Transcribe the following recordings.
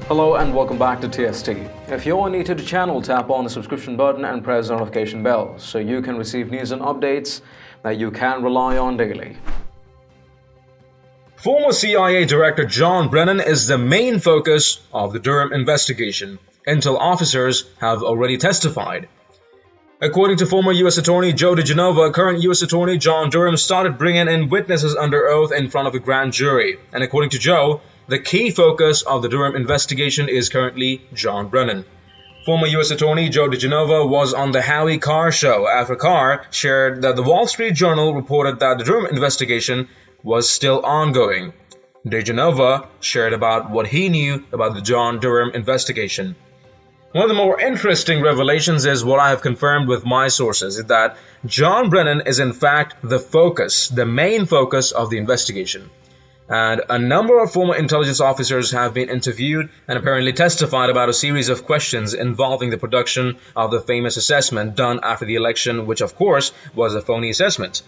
Hello and welcome back to TST. If you're new to the channel, tap on the subscription button and press the notification bell so you can receive news and updates that you can rely on daily. Former CIA Director John Brennan is the main focus of the Durham investigation. Intel officers have already testified. According to former US Attorney Joe diGenova, current US Attorney John Durham started bringing in witnesses under oath in front of a grand jury. And according to Joe, the key focus of the Durham investigation is currently John Brennan. Former U.S. Attorney Joe diGenova was on the Howie Carr show after Carr shared that the Wall Street Journal reported that the Durham investigation was still ongoing. diGenova shared about what he knew about the John Durham investigation. One of the more interesting revelations is what I have confirmed with my sources, is that John Brennan is in fact the focus, the main focus of the investigation. And a number of former intelligence officers have been interviewed and apparently testified about a series of questions involving the production of the famous assessment done after the election, which of course was a phony assessment.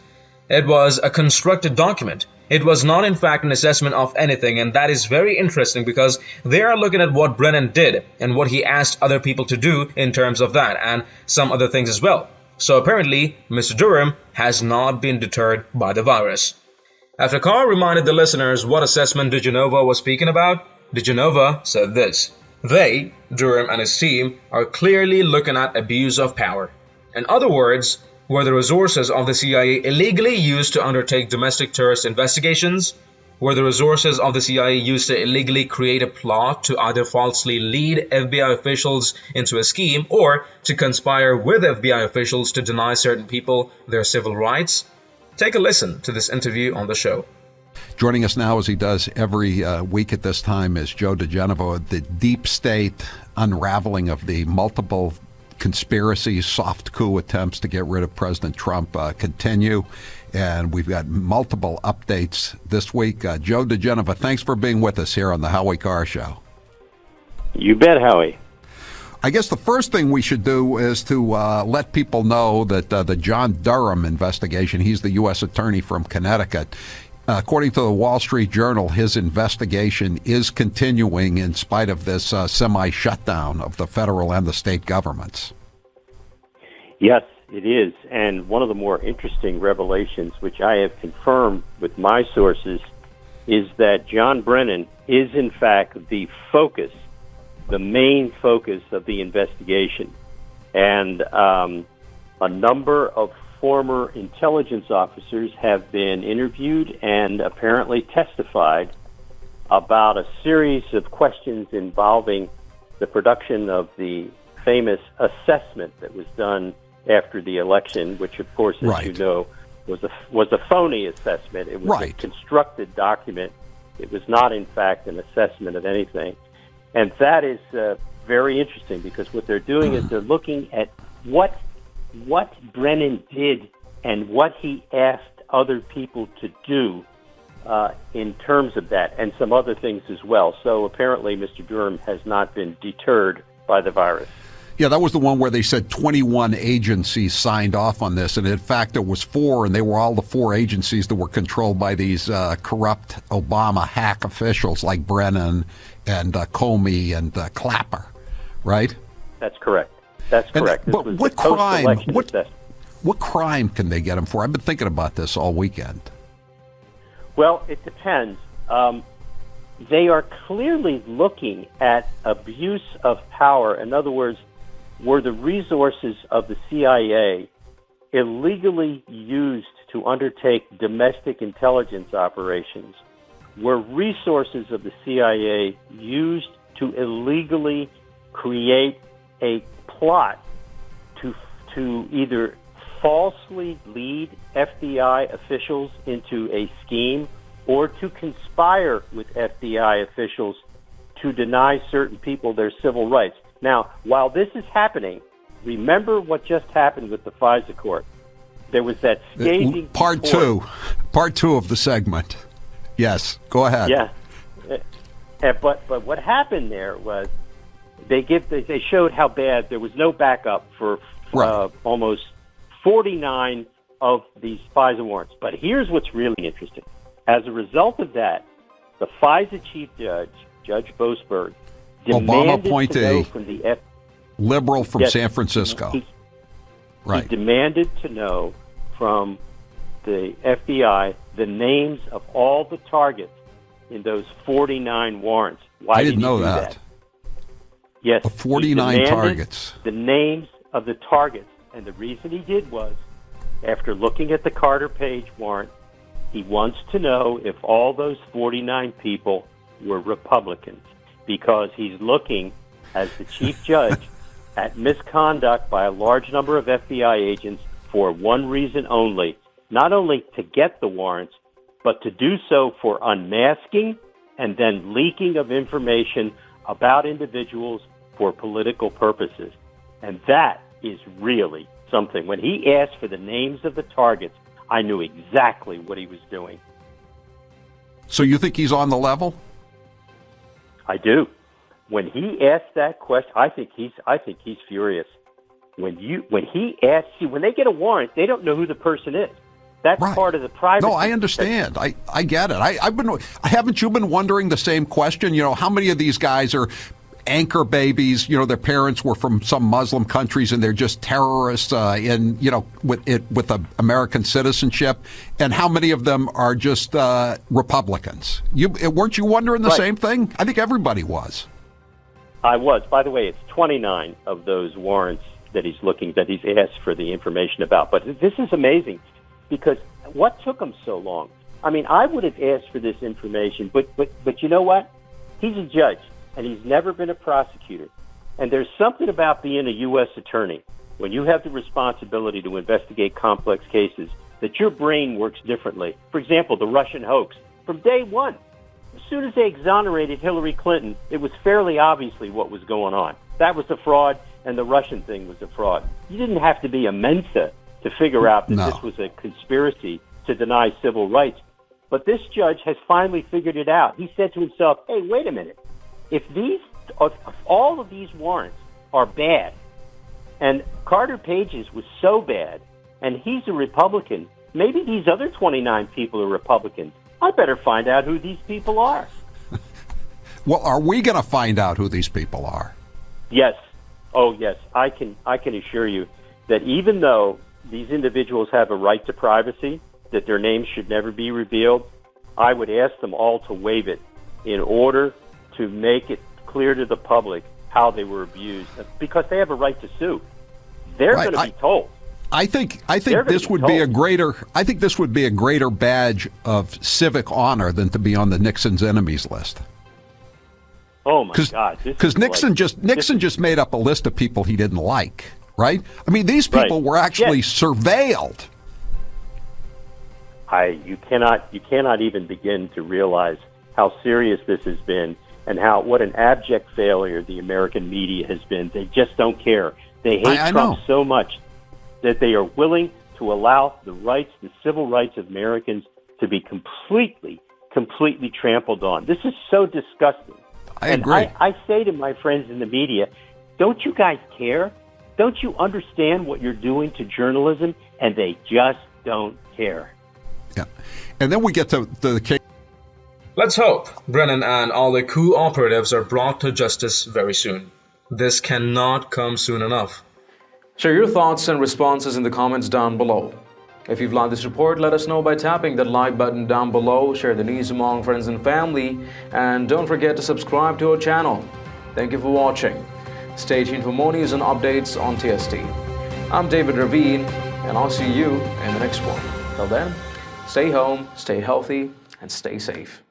It was a constructed document. It was not in fact an assessment of anything, and that is very interesting because they are looking at what Brennan did and what he asked other people to do in terms of that, and some other things as well. So apparently, Mr. Durham has not been deterred by the virus. After Carr reminded the listeners what assessment diGenova was speaking about, diGenova said this: they, Durham and his team, are clearly looking at abuse of power. In other words, were the resources of the CIA illegally used to undertake domestic terrorist investigations? Were the resources of the CIA used to illegally create a plot to either falsely lead FBI officials into a scheme or to conspire with FBI officials to deny certain people their civil rights? Take a listen to this interview on the show. Joining us now, as he does every week at this time, is Joe diGenova. The deep state unraveling of the multiple conspiracies, soft coup attempts to get rid of President Trump continue, and we've got multiple updates this week. Joe diGenova, thanks for being with us here on the Howie Carr Show. You bet, Howie. I guess the first thing we should do is to let people know that the John Durham investigation, he's the U.S. Attorney from Connecticut. According to the Wall Street Journal, his investigation is continuing in spite of this semi-shutdown of the federal and the state governments. Yes, it is. And one of the more interesting revelations, which I have confirmed with my sources, is that John Brennan is, in fact, the focus, the main focus of the investigation. And a number of former intelligence officers have been interviewed and apparently testified about a series of questions involving the production of the famous assessment that was done after the election, which, of course, as you know, was a phony assessment. It was a constructed document. It was not, in fact, an assessment of anything. And that is very interesting because what they're doing is they're looking at what Brennan did and what he asked other people to do in terms of that, and some other things as well. So apparently Mr. Durham has not been deterred by the virus. Yeah, that was the one where they said 21 agencies signed off on this, and in fact there was 4, and they were all the 4 agencies that were controlled by these corrupt Obama hack officials like Brennan and Comey and Clapper, right? That's correct. That's correct. But what crime can they get him for? I've been thinking about this all weekend. Well, it depends. They are clearly looking at abuse of power. In other words, were the resources of the CIA illegally used to undertake domestic intelligence operations? Were resources of the CIA used to illegally create a plot to either falsely lead FBI officials into a scheme or to conspire with FBI officials to deny certain people their civil rights? Now, while this is happening, remember what just happened with the FISA court. There was that scathing Part two of the segment. Yes, go ahead. Yeah, but what happened there was they showed how bad there was no backup for almost 49 of these FISA warrants. But here's what's really interesting. As a result of that, the FISA chief judge, Judge Boasberg, Obama demanded to know appointee, from the liberal from Yes, San Francisco. He Right. demanded to know from the FBI the names of all the targets in those 49 warrants. Why I did didn't he know do that. Yes, Of 49 he demanded targets. the names of the targets. And the reason he did was, after looking at the Carter Page warrant, he wants to know if all those 49 people were Republicans, because he's looking, as the chief judge, at misconduct by a large number of FBI agents for one reason only, not only to get the warrants, but to do so for unmasking and then leaking of information about individuals for political purposes. And that is really something. When he asked for the names of the targets, I knew exactly what he was doing. So you think he's on the level? I do. When he asked that question, I think he's furious. When he asks you, when they get a warrant, they don't know who the person is. That's Right. part of the privacy. No, I understand. I get it. Haven't you been wondering the same question? You know, how many of these guys are anchor babies? You know, their parents were from some Muslim countries and they're just terrorists with American citizenship. And how many of them are just Republicans? Weren't you wondering the Right. same thing? I think everybody was. I was. By the way, it's 29 of those warrants that he's asked for the information about. But this is amazing, because what took him so long? I mean, I would have asked for this information, but you know what? He's a judge, and he's never been a prosecutor. And there's something about being a U.S. attorney, when you have the responsibility to investigate complex cases, that your brain works differently. For example, the Russian hoax. From day one, as soon as they exonerated Hillary Clinton, it was fairly obviously what was going on. That was a fraud, and the Russian thing was a fraud. You didn't have to be a Mensa to figure out that this was a conspiracy to deny civil rights. But this judge has finally figured it out. He said to himself, hey, wait a minute. If all of these warrants are bad, and Carter Page's was so bad, and he's a Republican, maybe these other 29 people are Republicans. I better find out who these people are. Well, are we going to find out who these people are? Yes. Oh, yes. I can assure you that even though these individuals have a right to privacy, that their names should never be revealed, I would ask them all to waive it in order to make it clear to the public how they were abused, because they have a right to sue. They're Right. going to be told. I think this would be a greater badge of civic honor than to be on the Nixon's enemies list. Oh my God! Because Nixon just made up a list of people he didn't like, right? I mean, these people were actually surveilled. You cannot even begin to realize how serious this has been, and what an abject failure the American media has been. They just don't care. They hate Trump so much that they are willing to allow the civil rights of Americans to be completely trampled on. This is so disgusting. I agree. I say to my friends in the media, don't you guys care? Don't you understand what you're doing to journalism? And they just don't care. Yeah. And then we get to the case. Let's hope Brennan and all the coup operatives are brought to justice very soon. This cannot come soon enough. Share your thoughts and responses in the comments down below. If you've liked this report, let us know by tapping that like button down below, share the news among friends and family, and don't forget to subscribe to our channel. Thank you for watching. Stay tuned for more news and updates on TST. I'm David Ravine, and I'll see you in the next one. Till then, stay home, stay healthy, and stay safe.